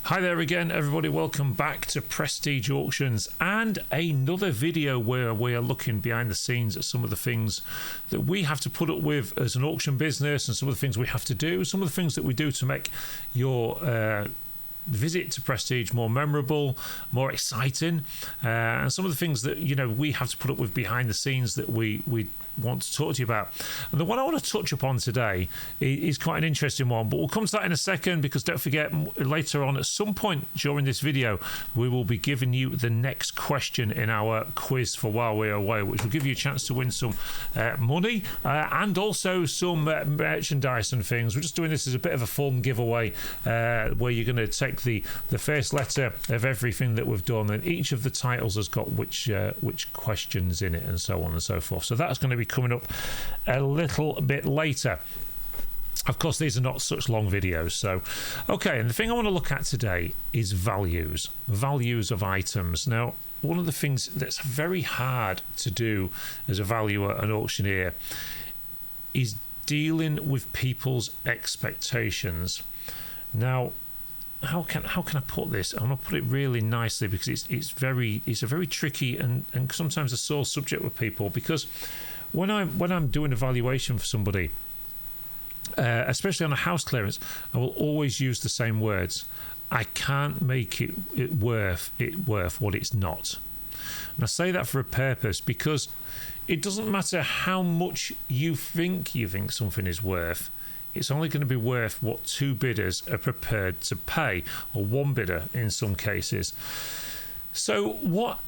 Hi there again, everybody. Welcome back to Prestige Auctions and another video where we are looking behind the scenes at some of the things that we have to put up with as an auction business and some of the things we have to do, some of the things that we do to make your visit to Prestige more memorable, more exciting, and some of the things that we have to put up with behind the scenes that we want to talk to you about. And the one I want to touch upon today is quite an interesting one, but we'll come to that in a second, because don't forget, later on at some point during this video we will be giving you the next question in our quiz for while we're away, which will give you a chance to win some money and also some merchandise and things. We're just doing this as a bit of a fun giveaway where you're going to take the first letter of everything that we've done, and each of the titles has got which questions in it and so on and so forth. So that's going to be coming up a little bit later. Of course, these are not such long videos. So, okay, and the thing I want to look at today is values of items. Now, one of the things that's very hard to do as a valuer and auctioneer is dealing with people's expectations. Now, how can I put this? I'm going to put it really nicely, because it's a very tricky and sometimes a sore subject with people, because when I'm doing a valuation for somebody, especially on a house clearance, I will always use the same words. I can't make it worth what it's not. And I say that for a purpose, because it doesn't matter how much you think something is worth. It's only going to be worth what two bidders are prepared to pay, or one bidder in some cases. So what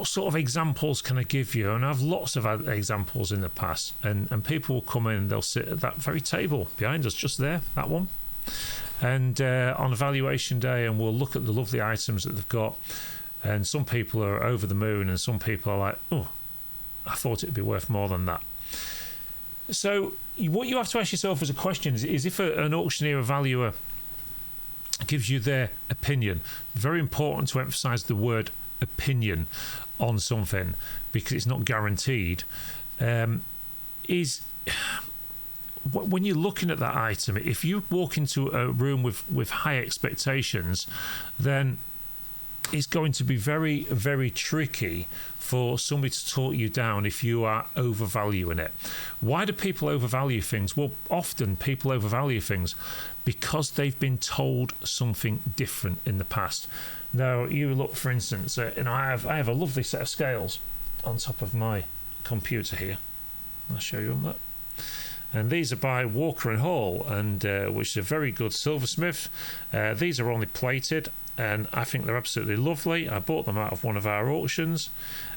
sort of examples can I give you? And I've lots of examples in the past, and people will come in and they'll sit at that very table behind us, just there, that one, and on evaluation day, and we'll look at the lovely items that they've got, and some people are over the moon and some people are like, oh, I thought it'd be worth more than that. So what you have to ask yourself as a question is if an auctioneer or valuer gives you their opinion, very important to emphasize the word opinion on something, because it's not guaranteed, is when you're looking at that item, if you walk into a room with high expectations, then it's going to be very, very tricky for somebody to talk you down if you are overvaluing it. Why do people overvalue things? Well, often people overvalue things because they've been told something different in the past. Now, you look, for instance, I have a lovely set of scales on top of my computer here. I'll show you on that. And these are by Walker and Hall, and which is a very good silversmith. These are only plated, and I think they're absolutely lovely. I bought them out of one of our auctions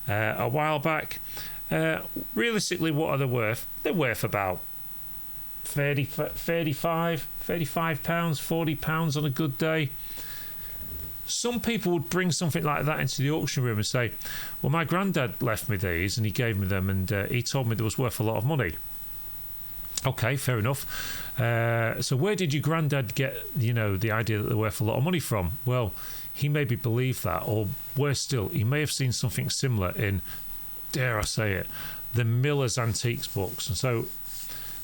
a while back. Realistically, what are they worth? They're worth about £35, £40 on a good day. Some people would bring something like that into the auction room and say, well, my granddad left me these and he gave me them, and he told me they was worth a lot of money. Okay, fair enough. So where did your granddad get, the idea that they're worth a lot of money from? Well, he maybe believed that, or worse still, he may have seen something similar in, dare I say it, the Miller's Antiques books. And so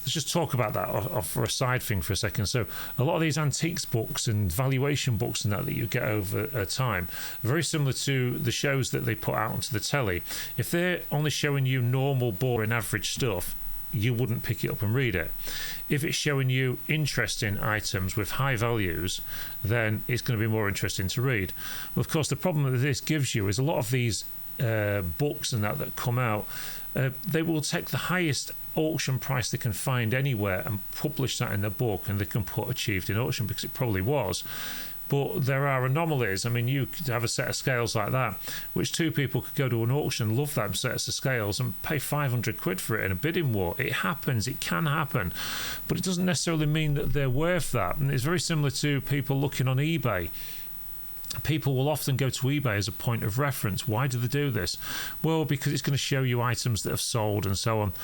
let's just talk about that for a side thing for a second. So a lot of these antiques books and valuation books and that you get over time are very similar to the shows that they put out onto the telly. If they're only showing you normal, boring, average stuff, you wouldn't pick it up and read it. If it's showing you interesting items with high values, then it's going to be more interesting to read. Well, of course, the problem that this gives you is a lot of these books and that come out, they will take the highest auction price they can find anywhere and publish that in the book, and they can put achieved in auction, because it probably was. But there are anomalies. I mean, you could have a set of scales like that, which two people could go to an auction, love that set of scales, and pay 500 quid for it in a bidding war. It happens. It can happen. But it doesn't necessarily mean that they're worth that. And it's very similar to people looking on eBay. People will often go to eBay as a point of reference. Why do they do this? Well, because it's going to show you items that have sold and so on.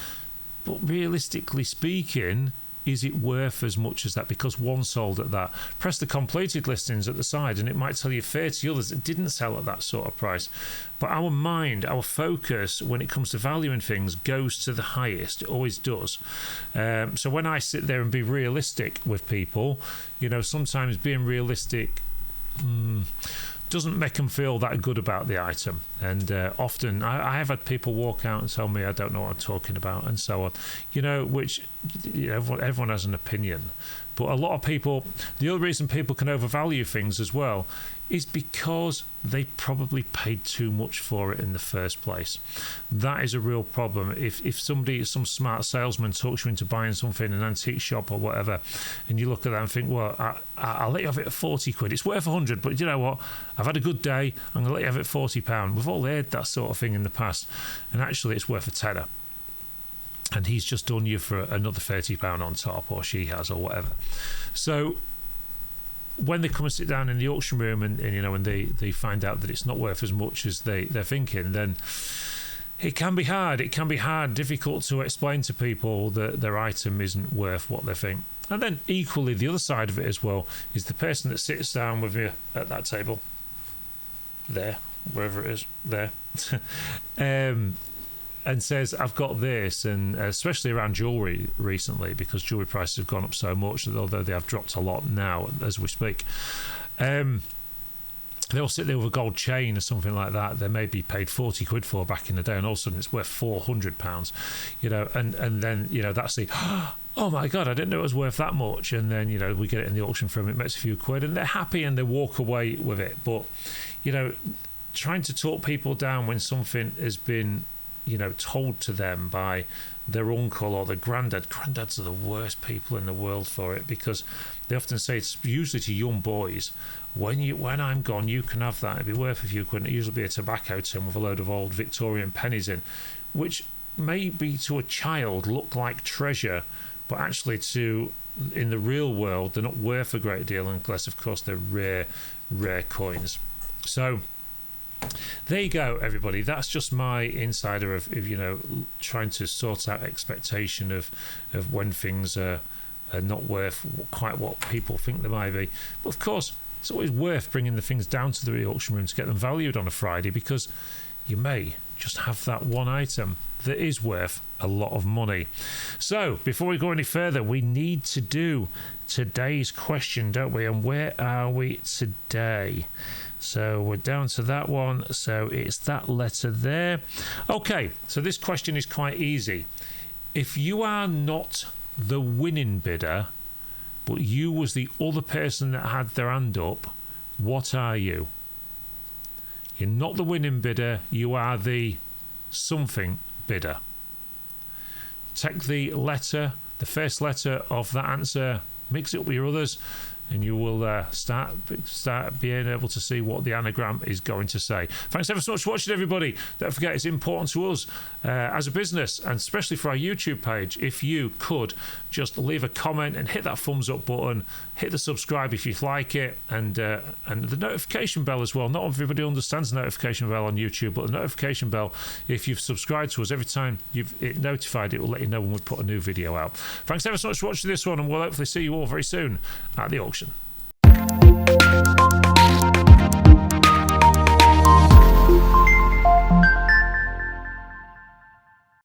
But realistically speaking, is it worth as much as that because one sold at that? Press the completed listings at the side and it might tell you 30 others that didn't sell at that sort of price. But our mind, our focus when it comes to valuing things goes to the highest. It always does. So when I sit there and be realistic with people, sometimes being realistic doesn't make them feel that good about the item. And often I have had people walk out and tell me I don't know what I'm talking about and so on, which everyone has an opinion. But a lot of people, the other reason people can overvalue things as well is because they probably paid too much for it in the first place. That is a real problem. If some smart salesman talks you into buying something in an antique shop or whatever, and you look at that and think, well, I'll let you have it at 40 quid. It's worth 100, but you know what? I've had a good day. I'm going to let you have it at £40. We've all heard that sort of thing in the past, and actually it's worth a tenner. And he's just done you for another £30 on top, or she has, or whatever. So when they come and sit down in the auction room and they find out that it's not worth as much as they're thinking, then it can be hard. It can be difficult to explain to people that their item isn't worth what they think. And then equally, the other side of it as well is the person that sits down with you at that table, there, wherever it is, there, and says, I've got this, and especially around jewellery recently, because jewellery prices have gone up so much, although they have dropped a lot now as we speak. They'll sit there with a gold chain or something like that they may be paid 40 quid for back in the day, and all of a sudden it's worth £400, and then that's the oh my god, I didn't know it was worth that much. And then we get it in the auction for them, it makes a few quid, and they're happy and they walk away with it. But trying to talk people down when something has been told to them by their uncle or their granddads are the worst people in the world for it, because they often say, it's usually to young boys, when I'm gone you can have that, it'd be worth a few quid. And it usually be a tobacco tin with a load of old Victorian pennies in, which maybe to a child look like treasure, but actually in the real world they're not worth a great deal, unless of course they're rare coins. So there you go, everybody. That's just my insider of trying to sort out expectation of when things are not worth quite what people think they might be. But of course, it's always worth bringing the things down to the auction room to get them valued on a Friday, because you may just have that one item that is worth a lot of money. So before we go any further, we need to do today's question, don't we? And where are we today? So we're down to that one. So it's that letter there. Okay, so this question is quite easy. If you are not the winning bidder, but you was the other person that had their hand up, what are you? You're not the winning bidder, you are the something bidder. Take the first letter of that answer, mix it up with your others, and you will start being able to see what the anagram is going to say. Thanks ever so much for watching, everybody. Don't forget, it's important to us as a business, and especially for our YouTube page, if you could just leave a comment and hit that thumbs up button, hit the subscribe if you like it, and the notification bell as well. Not everybody understands the notification bell on YouTube, but the notification bell, if you've subscribed to us, every time you've notified, it will let you know when we put a new video out. Thanks ever so much for watching this one, and we'll hopefully see you all very soon at the auction.